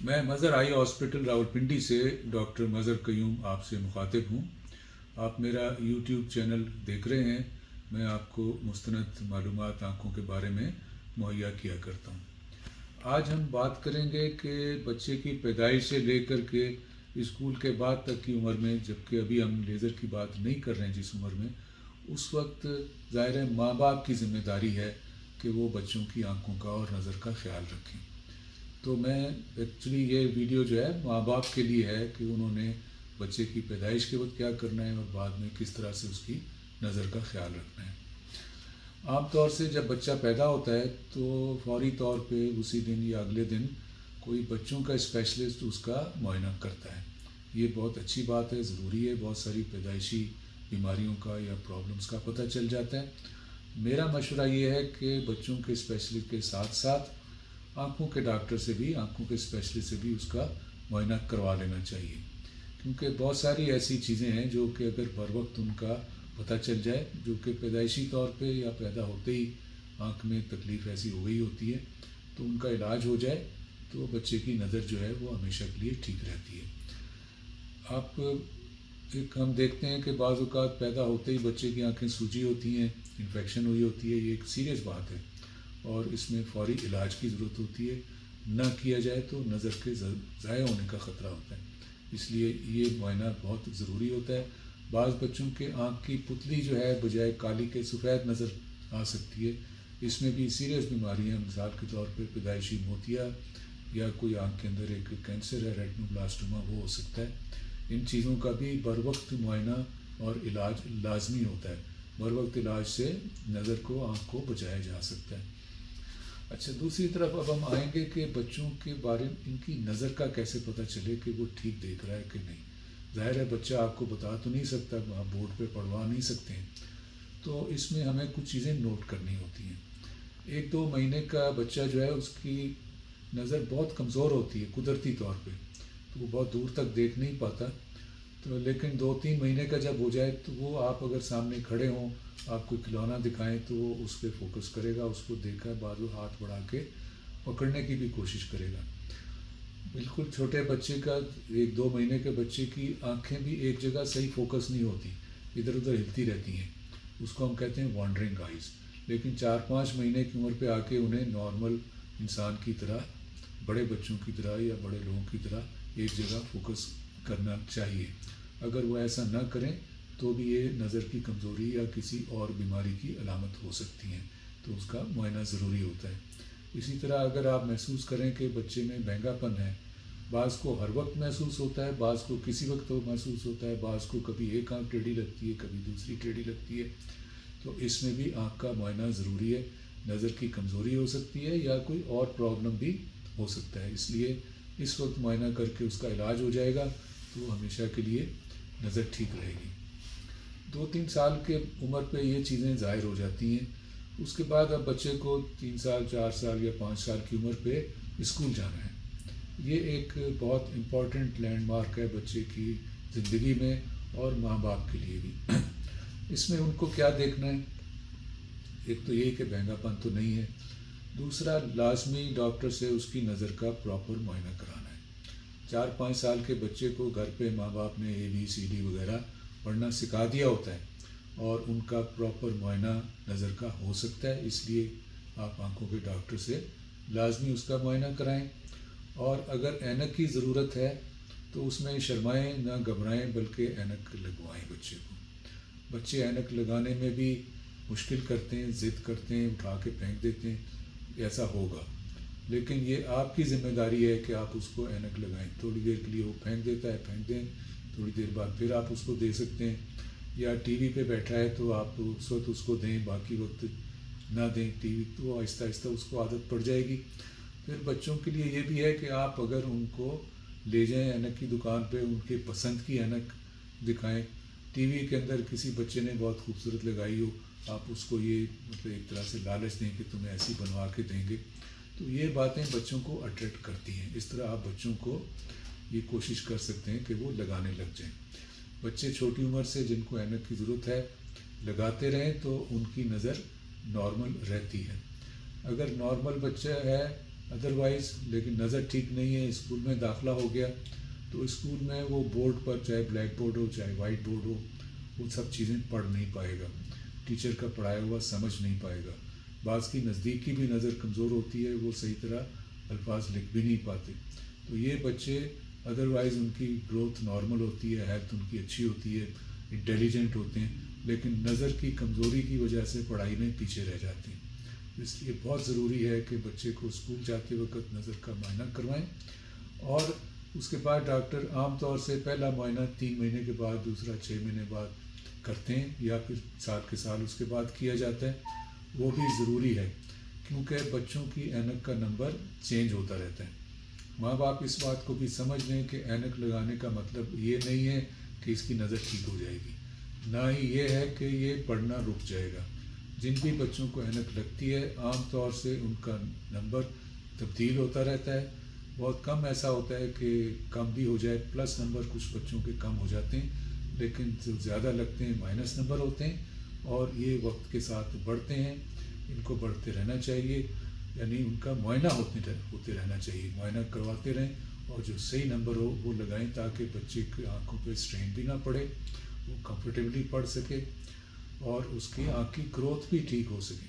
मैं Mazhar eye hospital Rawalpindi से doctor Mazhar Qayyum आपसे मुखातिब हूँ। आप मेरा यूट्यूब चैनल देख रहे हैं। मैं आपको मुस्तनद मालूमात आँखों के बारे में मुहैया किया करता हूँ। आज हम बात करेंगे कि बच्चे की पैदाइश से लेकर के स्कूल के बाद तक की उम्र में, जबकि अभी हम लेज़र की बात नहीं कर रहे हैं जिस उम्र में, उस वक्त ज़ाहिर है माँ बाप की ज़िम्मेदारी है कि वो बच्चों की आँखों का और नज़र का ख्याल रखें। तो मैं एक्चुअली ये वीडियो जो है माँ बाप के लिए है कि उन्होंने बच्चे की पैदाइश के वक्त क्या करना है और बाद में किस तरह से उसकी नज़र का ख्याल रखना है। आम तौर से जब बच्चा पैदा होता है तो फौरी तौर पे उसी दिन या अगले दिन कोई बच्चों का स्पेशलिस्ट उसका मुआयना करता है। ये बहुत अच्छी बात है, ज़रूरी है। बहुत सारी पैदाइशी बीमारियों का या प्रॉब्लम्स का पता चल जाता है। मेरा मशवरा ये है कि बच्चों के स्पेशलिस्ट के साथ साथ आँखों के डॉक्टर से भी, आँखों के स्पेशलिस्ट से भी उसका मुआयना करवा लेना चाहिए, क्योंकि बहुत सारी ऐसी चीज़ें हैं जो कि अगर बर वक्त उनका पता चल जाए, जो कि पैदाइशी तौर पे या पैदा होते ही आँख में तकलीफ़ ऐसी हो गई होती है, तो उनका इलाज हो जाए तो बच्चे की नज़र जो है वो हमेशा के लिए ठीक रहती है। आप एक हम देखते हैं कि बाज़ औक़ात पैदा होते ही बच्चे की आँखें सूजी होती हैं, इन्फेक्शन हुई होती है। ये एक सीरियस बात है और इसमें फ़ौरी इलाज की ज़रूरत होती है। ना किया जाए तो नज़र के ज़ाया होने का ख़तरा होता है, इसलिए ये मुआयना बहुत ज़रूरी होता है। बाज़ बच्चों के आँख की पुतली जो है बजाय काली के सफ़ेद नज़र आ सकती है। इसमें भी सीरियस बीमारियाँ, मिसाल के तौर पर पैदाइशी मोतिया या कोई आँख के अंदर एक कैंसर है, रेटिनोब्लास्टोमा, वो हो सकता है। इन चीज़ों का भी बर वक्त मुआयना और इलाज लाजमी होता है। बर वक्त इलाज से नज़र को, आँख को बचाया जा सकता है। अच्छा, दूसरी तरफ अब हम आएंगे कि बच्चों के बारे में इनकी नज़र का कैसे पता चले कि वो ठीक देख रहा है कि नहीं। ज़ाहिर है बच्चा आपको बता तो नहीं सकता, आप बोर्ड पे पढ़वा नहीं सकते हैं, तो इसमें हमें कुछ चीज़ें नोट करनी होती हैं। 1-2 महीने का बच्चा जो है उसकी नज़र बहुत कमज़ोर होती है कुदरती तौर पे, तो वो बहुत दूर तक देख नहीं पाता। तो लेकिन 2-3 महीने का जब हो जाए तो वो, आप अगर सामने खड़े हों, आप कोई खिलौना दिखाएं तो वो उस पर फोकस करेगा, उसको देखा बाद वो हाथ बढ़ा के पकड़ने की भी कोशिश करेगा। बिल्कुल छोटे बच्चे का, 1-2 महीने के बच्चे की आंखें भी एक जगह सही फोकस नहीं होती, इधर उधर हिलती रहती हैं। उसको हम कहते हैं वॉन्डरिंग आइज़। लेकिन 4-5 महीने की उम्र पे आके उन्हें नॉर्मल इंसान की तरह, बड़े बच्चों की तरह या बड़े लोगों की तरह एक जगह फोकस करना चाहिए। अगर वो ऐसा ना करें तो भी ये नज़र की कमज़ोरी या किसी और बीमारी की अलामत हो सकती हैं, तो उसका मुआयना ज़रूरी होता है। इसी तरह अगर आप महसूस करें कि बच्चे में बहंगापन है, बाज़ को हर वक्त महसूस होता है, बाज़ को किसी वक्त तो महसूस होता है, बाज़ को कभी एक आँख टेढ़ी लगती है, कभी दूसरी टेढ़ी लगती है, तो इसमें भी आँख का मुआयना ज़रूरी है। नज़र की कमज़ोरी हो सकती है या कोई और प्रॉब्लम भी हो सकता है, इसलिए इस वक्त मुआयना करके उसका इलाज हो जाएगा तो हमेशा के लिए नज़र ठीक रहेगी। 2-3 साल के उम्र पे ये चीज़ें ज़ाहिर हो जाती हैं। उसके बाद अब बच्चे को 3 साल, 4 साल या 5 साल की उम्र पे स्कूल जाना है। ये एक बहुत इम्पॉर्टेंट लैंडमार्क है बच्चे की ज़िंदगी में और माँ बाप के लिए भी। इसमें उनको क्या देखना है, एक तो ये कि बहंगापन तो नहीं है, दूसरा लाजमी डॉक्टर से उसकी नज़र का प्रॉपर मुआयना कराना है। 4-5 साल के बच्चे को घर पे माँ बाप ने ABCD वगैरह पढ़ना सिखा दिया होता है और उनका प्रॉपर मुआयना नज़र का हो सकता है, इसलिए आप आँखों के डॉक्टर से लाजमी उसका मुआयना कराएं। और अगर ऐनक की ज़रूरत है तो उसमें शर्माएं ना, घबराएं, बल्कि ऐनक लगवाएं बच्चे को। बच्चे ऐनक लगाने में भी मुश्किल करते हैं, ज़िद करते हैं, उठा के फेंक देते हैं, ऐसा होगा, लेकिन ये आपकी ज़िम्मेदारी है कि आप उसको ऐनक लगाएं। थोड़ी देर के लिए वो फेंक देता है, फेंक दें, थोड़ी देर बाद फिर आप उसको दे सकते हैं, या टीवी पे बैठा है तो आप उस वक्त उसको दें, बाकी वक्त ना दें टीवी, तो आहिस्ता आहिस्ता उसको आदत पड़ जाएगी। फिर बच्चों के लिए ये भी है कि आप अगर उनको ले जाएं ऐनक की दुकान पे, उनके पसंद की ऐनक दिखाएं। टीवी के अंदर किसी बच्चे ने बहुत खूबसूरत लगाई हो, आप उसको ये मतलब एक तरह से लालच दें कि तुम्हें ऐसी बनवा के देंगे, तो ये बातें बच्चों को अट्रैक्ट करती हैं। इस तरह आप बच्चों को ये कोशिश कर सकते हैं कि वो लगाने लग जाएं। बच्चे छोटी उम्र से जिनको ऐनक की ज़रूरत है लगाते रहें तो उनकी नज़र नॉर्मल रहती है। अगर नॉर्मल बच्चा है ادروائز لیکن نظر ٹھیک نہیں ہے، اسکول میں داخلہ ہو گیا تو اسکول میں وہ بورڈ پر چاہے بلیک بورڈ ہو چاہے وائٹ بورڈ ہو وہ سب چیزیں پڑھ نہیں پائے گا، ٹیچر کا پڑھایا ہوا سمجھ نہیں پائے گا، بعض کی نزدیکی بھی نظر کمزور ہوتی ہے، وہ صحیح طرح الفاظ لکھ بھی نہیں پاتے۔ تو یہ بچے ادروائز ان کی گروتھ نارمل ہوتی ہے، ہیلتھ ان کی اچھی ہوتی ہے، انٹیلیجنٹ ہوتے ہیں، لیکن نظر کی کمزوری کی وجہ سے پڑھائی میں پیچھے رہ جاتے ہیں۔ اس لیے بہت ضروری ہے کہ بچے کو اسکول جاتے وقت نظر کا معائنہ کروائیں، اور اس کے بعد ڈاکٹر عام طور سے پہلا معائنہ 3 مہینے کے بعد، دوسرا 6 مہینے بعد کرتے ہیں، یا پھر سال کے سال اس کے بعد کیا جاتا ہے۔ وہ بھی ضروری ہے کیونکہ بچوں کی اینک کا نمبر چینج ہوتا رہتا ہے۔ ماں باپ اس بات کو بھی سمجھ لیں کہ اینک لگانے کا مطلب یہ نہیں ہے کہ اس کی نظر ٹھیک ہو جائے گی، نہ ہی یہ ہے کہ یہ پڑھنا رک جائے گا۔ جن بھی بچوں کو اینک لگتی ہے عام طور سے ان کا نمبر تبدیل ہوتا رہتا ہے، بہت کم ایسا ہوتا ہے کہ کم بھی ہو جائے، پلس نمبر کچھ بچوں کے کم ہو جاتے ہیں، لیکن جو زیادہ لگتے ہیں مائنس نمبر ہوتے ہیں، اور یہ وقت کے ساتھ بڑھتے ہیں۔ ان کو بڑھتے رہنا چاہیے، یعنی ان کا معائنہ ہوتے رہنا چاہیے، معائنہ کرواتے رہیں، اور جو صحیح نمبر ہو وہ لگائیں تاکہ بچے کی آنکھوں پہ اسٹرین بھی نہ پڑے، وہ کمفرٹیبلی پڑھ سکے اور اس کی آنکھ کی گروتھ بھی ٹھیک ہو سکے۔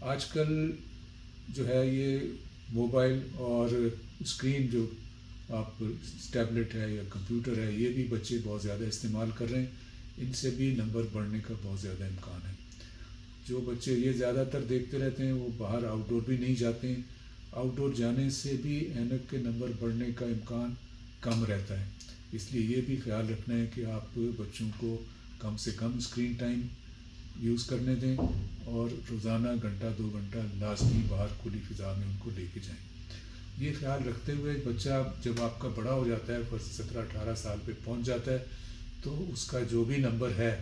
آج کل جو ہے یہ موبائل اور اسکرین جو آپ ٹیبلٹ ہے یا کمپیوٹر ہے، یہ بھی بچے بہت زیادہ استعمال کر رہے ہیں، ان سے بھی نمبر بڑھنے کا بہت زیادہ امکان ہے۔ جو بچے یہ زیادہ تر دیکھتے رہتے ہیں وہ باہر آؤٹ ڈور بھی نہیں جاتے ہیں، آؤٹ ڈور جانے سے بھی اینک کے نمبر بڑھنے کا امکان کم رہتا ہے۔ اس لیے یہ بھی خیال رکھنا ہے کہ آپ بچوں کو کم سے کم اسکرین ٹائم یوز کرنے دیں، اور روزانہ گھنٹہ 2 گھنٹہ لازمی باہر کھلی فضا میں ان کو لے کے جائیں۔ یہ خیال رکھتے ہوئے بچہ جب آپ کا بڑا ہو جاتا ہے، 17-18 سال پہ پہنچ جاتا ہے، تو اس کا جو بھی نمبر ہے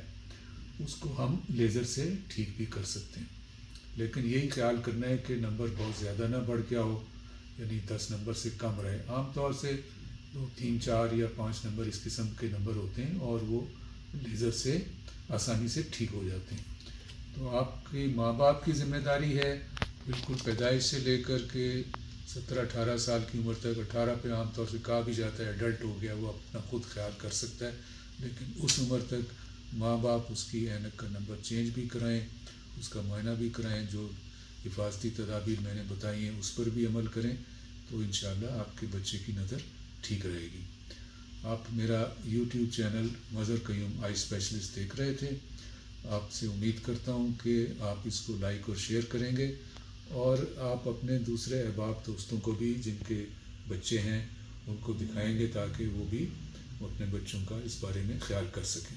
اس کو ہم لیزر سے ٹھیک بھی کر سکتے ہیں، لیکن یہی خیال کرنا ہے کہ نمبر بہت زیادہ نہ بڑھ گیا ہو، یعنی 10 نمبر سے کم رہے۔ عام طور سے 2، 3، 4 یا 5 نمبر اس قسم کے نمبر ہوتے ہیں، اور وہ لیزر سے آسانی سے ٹھیک ہو جاتے ہیں۔ تو آپ کی ماں باپ کی ذمہ داری ہے بالکل پیدائش سے لے کر کے 17-18 سال کی عمر تک، 18 پہ عام طور سے کہا بھی جاتا ہے ایڈلٹ ہو گیا، وہ اپنا خود خیال کر سکتا ہے، لیکن اس عمر تک ماں باپ اس کی اینک کا نمبر چینج بھی کرائیں، اس کا معائنہ بھی کرائیں، جو حفاظتی تدابیر میں نے بتائی ہیں اس پر بھی عمل کریں، تو انشاءاللہ آپ کے بچے کی نظر ٹھیک رہے گی۔ آپ میرا یوٹیوب چینل مظہر قیوم آئی اسپیشلسٹ دیکھ رہے تھے، آپ سے امید کرتا ہوں کہ آپ اس کو لائک اور شیئر کریں گے، اور آپ اپنے دوسرے احباب دوستوں کو بھی جن کے بچے ہیں ان کو دکھائیں گے تاکہ وہ بھی اپنے بچوں کا اس بارے میں خیال کر سکیں۔